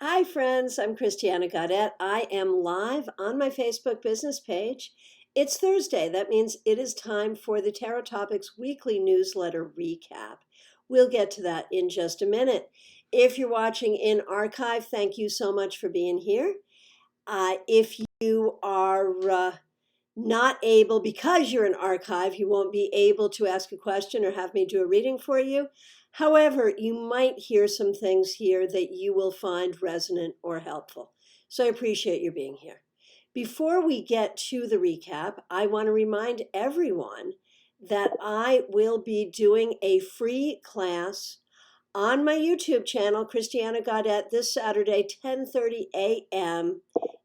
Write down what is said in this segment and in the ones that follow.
Hi, friends. I'm Christiana Gaudet. I am live on my Facebook business page. It's Thursday. That means it is time for the Tarot Topics weekly newsletter recap. We'll get to that in just a minute. If you're watching in archive, thank you so much for being here. If you are not able, because you're an archive, you won't be able to ask a question or have me do a reading for you. However, you might hear some things here that you will find resonant or helpful. So I appreciate your being here. Before we get to the recap, I want to remind everyone that I will be doing a free class on my YouTube channel, Christiana Gaudet, this Saturday, 10:30 a.m.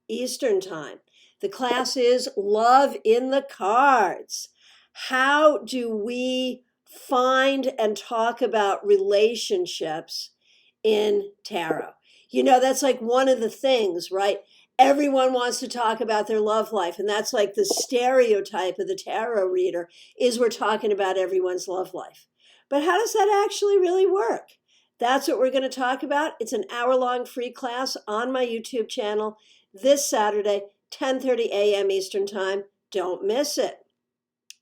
Eastern Time. The class is Love in the Cards. How do we find and talk about relationships in tarot? You know, that's like one of the things, right? Everyone wants to talk about their love life, and that's like the stereotype of the tarot reader is we're talking about everyone's love life. But how does that actually really work? That's what we're going to talk about. It's an hour-long free class on my YouTube channel this Saturday, 10:30 a.m. Eastern Time. Don't miss it.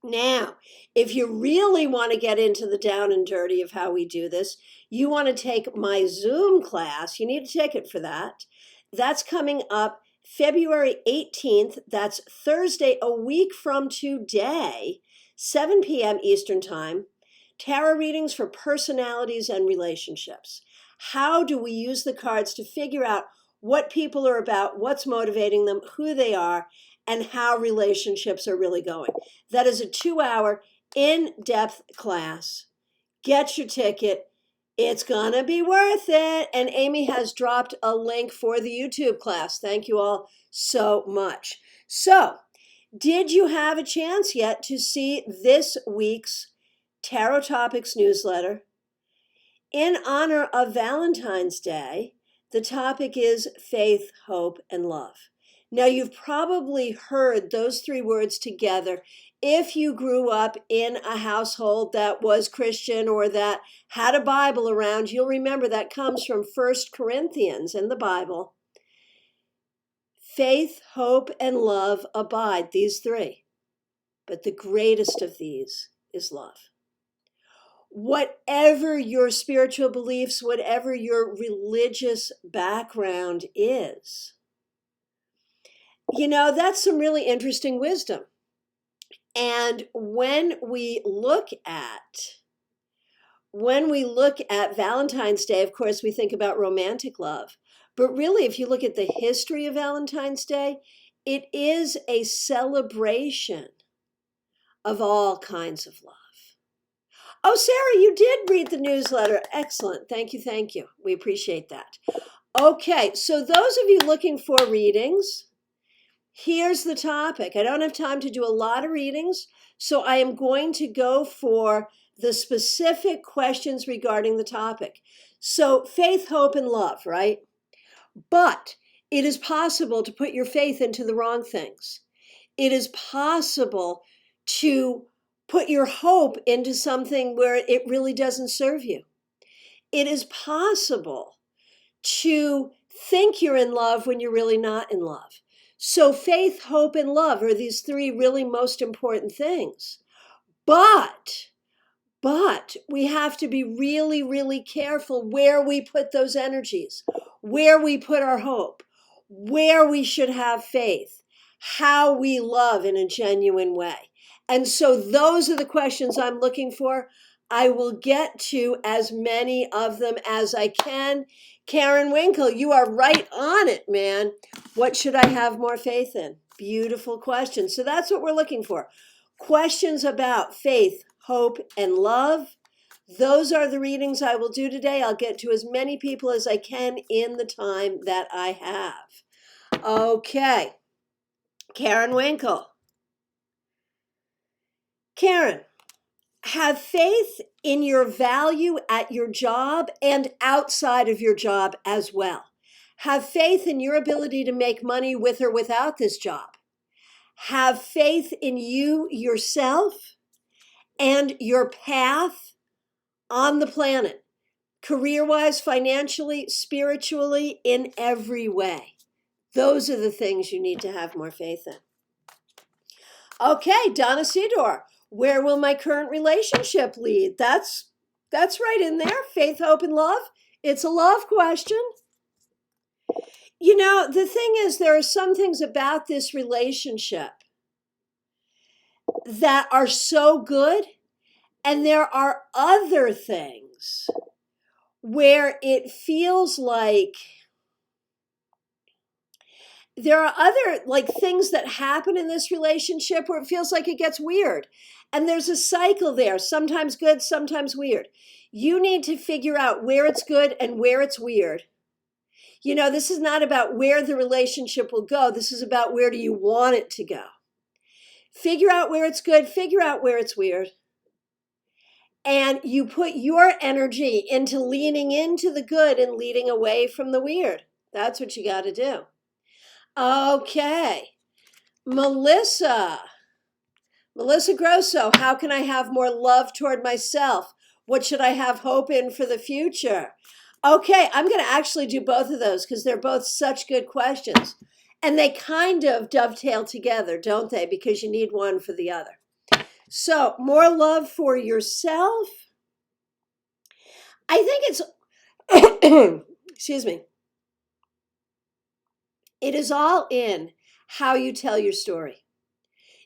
Now, if you really want to get into the down and dirty of how we do this, you want to take my Zoom class. You need a ticket for that. That's coming up February 18th. That's Thursday, a week from today, 7 p.m. Eastern Time. Tarot readings for personalities and relationships. How do we use the cards to figure out what people are about, what's motivating them, who they are, and how relationships are really going? That is a 2-hour in-depth class. Get your ticket. It's going to be worth it. And Amy has dropped a link for the YouTube class. Thank you all so much. So, did you have a chance yet to see this week's Tarot Topics newsletter? In honor of Valentine's Day, the topic is faith, hope, and love. Now, you've probably heard those three words together. If you grew up in a household that was Christian or that had a Bible around, you'll remember that comes from 1 Corinthians in the Bible. Faith, hope, and love abide, these three. But the greatest of these is love. Whatever your spiritual beliefs, whatever your religious background is, you know, that's some really interesting wisdom. And when we look at Valentine's Day, of course, we think about romantic love. But really, if you look at the history of Valentine's Day, it is a celebration of all kinds of love. Oh, Sarah, you did read the newsletter. Excellent. Thank you. Thank you. We appreciate that. Okay, so those of you looking for readings, here's the topic. I don't have time to do a lot of readings, so I am going to go for the specific questions regarding the topic. So faith, hope, and love, right? But it is possible to put your faith into the wrong things. It is possible to put your hope into something where it really doesn't serve you. It is possible to think you're in love when you're really not in love. So faith, hope, and love are these three really most important things. But we have to be really, really careful where we put those energies, where we put our hope, where we should have faith, how we love in a genuine way. And so those are the questions I'm looking for. I will get to as many of them as I can. Karen Winkle, you are right on it, man. What should I have more faith in? Beautiful question. So that's what we're looking for. Questions about faith, hope, and love. Those are the readings I will do today. I'll get to as many people as I can in the time that I have. Okay. Karen Winkle. Karen, have faith in your value at your job and outside of your job as well. Have faith in your ability to make money with or without this job. Have faith in you yourself and your path on the planet. career-wise, financially, spiritually, in every way. Those are the things you need to have more faith in. Okay, Donna Sidor, where will my current relationship lead? That's right in there. Faith, hope, and love. It's a love question. You know, the thing is, there are some things about this relationship that are so good, and there are other things where it feels like there are other like things that happen in this relationship where it feels like it gets weird. And there's a cycle there, sometimes good, sometimes weird. You need to figure out where it's good and where it's weird. You know, this is not about where the relationship will go. This is about where do you want it to go. Figure out where it's good, figure out where it's weird. And you put your energy into leaning into the good and leading away from the weird. That's what you got to do. Okay. Melissa Grosso, how can I have more love toward myself? What should I have hope in for the future? Okay, I'm going to actually do both of those because they're both such good questions. And they kind of dovetail together, don't they? Because you need one for the other. So, more love for yourself. I think it's, excuse me, it is all in how you tell your story.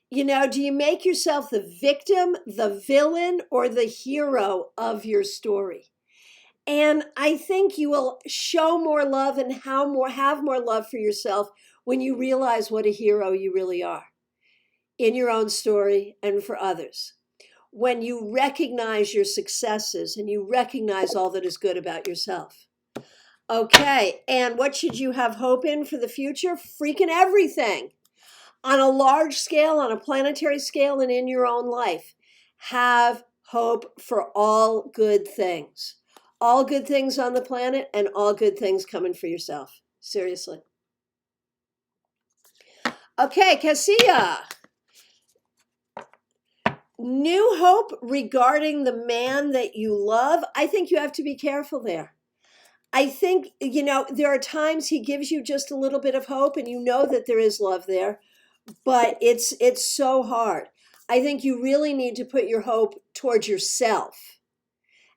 You know, do you make yourself the victim, the villain, or the hero of your story? And I think you will show more love and have more love for yourself when you realize what a hero you really are in your own story and for others. When you recognize your successes and you recognize all that is good about yourself. Okay, and what should you have hope in for the future? Freaking everything. On a large scale, on a planetary scale, and in your own life. Have hope for all good things. All good things on the planet and all good things coming for yourself. Seriously. Okay, Cassia. New hope regarding the man that you love. I think you have to be careful there. I think, you know, there are times he gives you just a little bit of hope and you know that there is love there, but it's so hard. I think you really need to put your hope towards yourself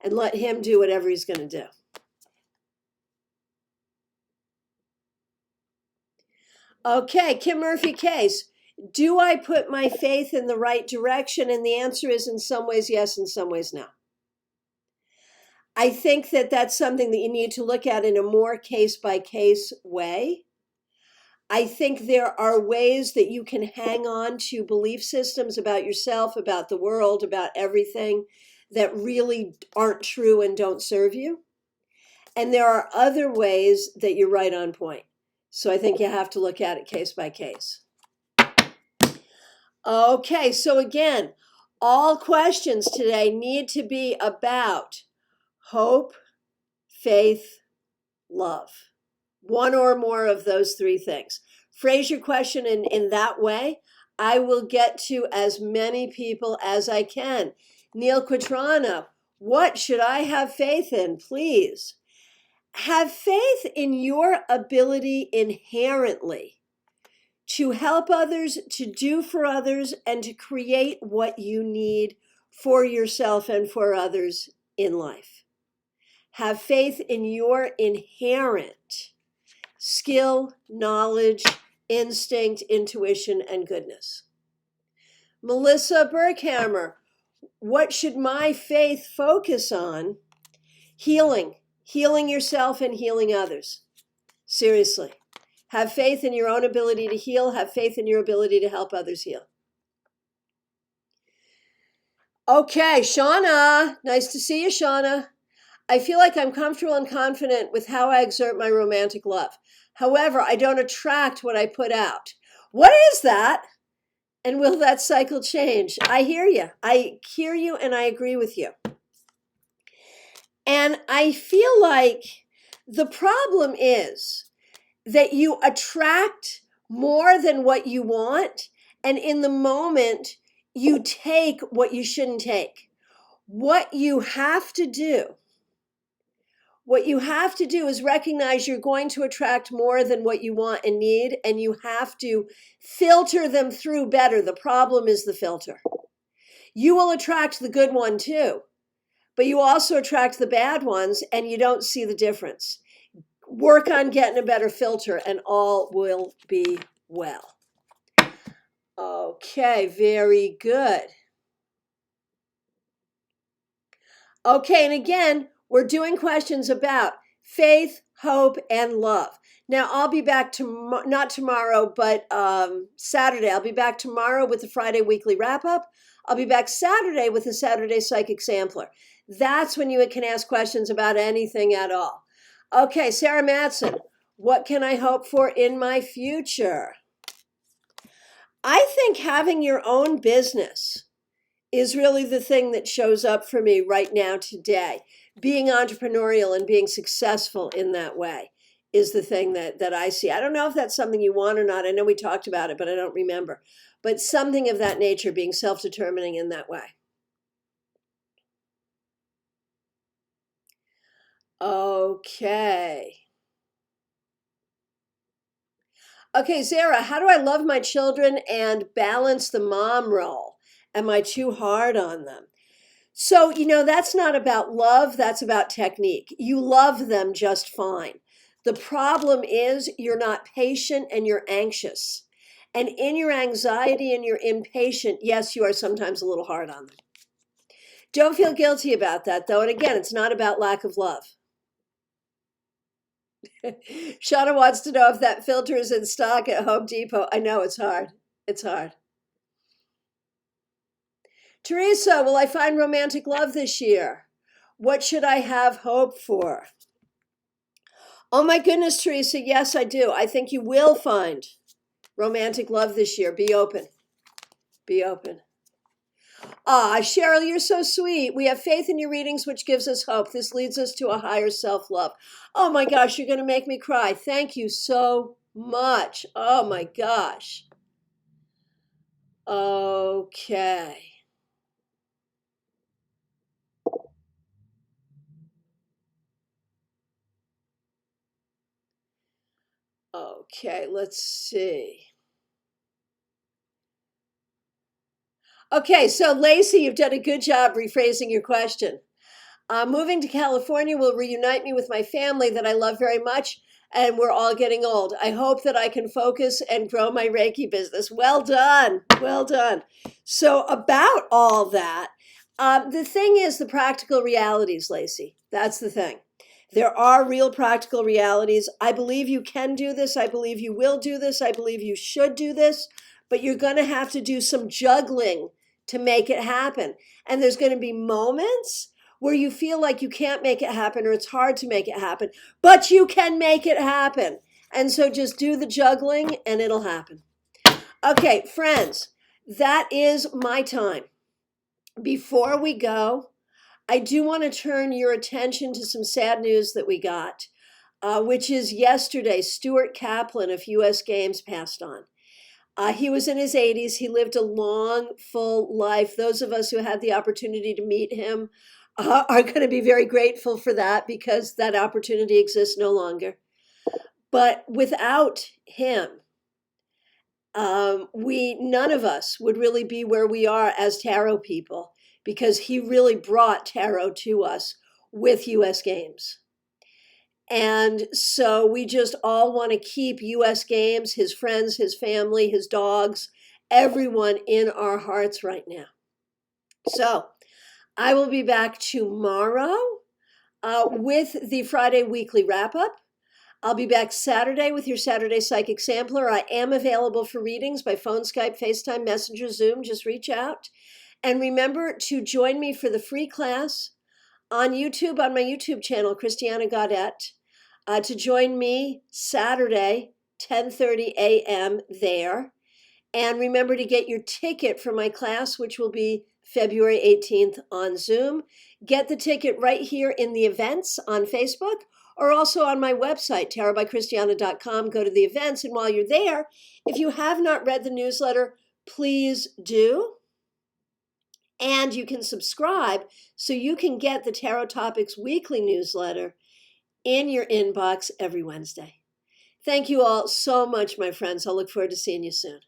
and let him do whatever he's going to do. Okay, Kim Murphy Case. Do I put my faith in the right direction? And the answer is in some ways yes, in some ways no. I think that that's something that you need to look at in a more case-by-case way. I think there are ways that you can hang on to belief systems about yourself, about the world, about everything that really aren't true and don't serve you. And there are other ways that you're right on point. So I think you have to look at it case by case. Okay, so again, all questions today need to be about hope, faith, love. One or more of those three things. Phrase your question in that way. I will get to as many people as I can. Neil Quatrano, what should I have faith in, please? Have faith in your ability inherently to help others, to do for others, and to create what you need for yourself and for others in life. Have faith in your inherent skill, knowledge, instinct, intuition, and goodness. Melissa Berghammer, what should my faith focus on? Healing yourself and healing others. Seriously. Have faith in your own ability to heal. Have faith in your ability to help others heal. Okay, Shauna. Nice to see you, Shauna. I feel like I'm comfortable and confident with how I exert my romantic love. However, I don't attract what I put out. What is that? And will that cycle change? I hear you. I hear you and I agree with you. And I feel like the problem is that you attract more than what you want. And in the moment, you take what you shouldn't take. What you have to do, What you have to do is recognize you're going to attract more than what you want and need, and you have to filter them through better. The problem is the filter. You will attract the good one too, but you also attract the bad ones, and you don't see the difference. Work on getting a better filter, and all will be well. Okay, very good. Okay, and again, we're doing questions about faith, hope, and love. Now, I'll be back not tomorrow, but Saturday. I'll be back tomorrow with the Friday weekly wrap up. I'll be back Saturday with the Saturday Psychic Sampler. That's when you can ask questions about anything at all. Okay, Sarah Matson, what can I hope for in my future? I think having your own business is really the thing that shows up for me right now today. Being entrepreneurial and being successful in that way is the thing that I see. I don't know if that's something you want or not. I know we talked about it, but I don't remember. But something of that nature, being self-determining in that way. Okay. Okay, Zara, how do I love my children and balance the mom role? Am I too hard on them? So, that's not about love, that's about technique. You love them just fine. The problem is you're not patient and you're anxious. And in your anxiety and your impatient, yes, you are sometimes a little hard on them. Don't feel guilty about that, though. And again, it's not about lack of love. Shauna wants to know if that filter is in stock at Home Depot. I know it's hard. It's hard. Teresa, will I find romantic love this year? What should I have hope for? Oh my goodness, Teresa, yes, I do. I think you will find romantic love this year. Be open. Be open. Ah, Cheryl, you're so sweet. We have faith in your readings, which gives us hope. This leads us to a higher self-love. Oh my gosh, you're going to make me cry. Thank you so much. Oh my gosh. Okay. Okay, let's see. Okay, so Lacey, you've done a good job rephrasing your question. Moving to California will reunite me with my family that I love very much, and we're all getting old. I hope that I can focus and grow my Reiki business. Well done. Well done. So about all that, the thing is the practical realities, Lacey. That's the thing. There are real practical realities. I believe you can do this. I believe you will do this. I believe you should do this. But you're going to have to do some juggling to make it happen. And there's going to be moments where you feel like you can't make it happen or it's hard to make it happen, but you can make it happen. And so just do the juggling and it'll happen. Okay, friends, that is my time. Before we go, I do want to turn your attention to some sad news that we got, which is yesterday, Stuart Kaplan of US Games passed on. He was in his 80s. He lived a long, full life. Those of us who had the opportunity to meet him are going to be very grateful for that because that opportunity exists no longer. But without him, none of us would really be where we are as tarot people because he really brought tarot to us with US Games. And so we just all want to keep US Games, his friends, his family, his dogs, everyone in our hearts right now. So I will be back tomorrow with the Friday weekly wrap up. I'll be back Saturday with your Saturday Psychic Sampler. I am available for readings by phone, Skype, FaceTime, Messenger, Zoom. Just reach out. And remember to join me for the free class on YouTube, on my YouTube channel, Christiana Gaudet, to join me Saturday, 10:30 a.m. there. And remember to get your ticket for my class, which will be February 18th on Zoom. Get the ticket right here in the events on Facebook or also on my website, tarotbychristiana.com. Go to the events, and while you're there, if you have not read the newsletter, please do. And you can subscribe so you can get the Tarot Topics weekly newsletter in your inbox every Wednesday. Thank you all so much, my friends. I'll look forward to seeing you soon.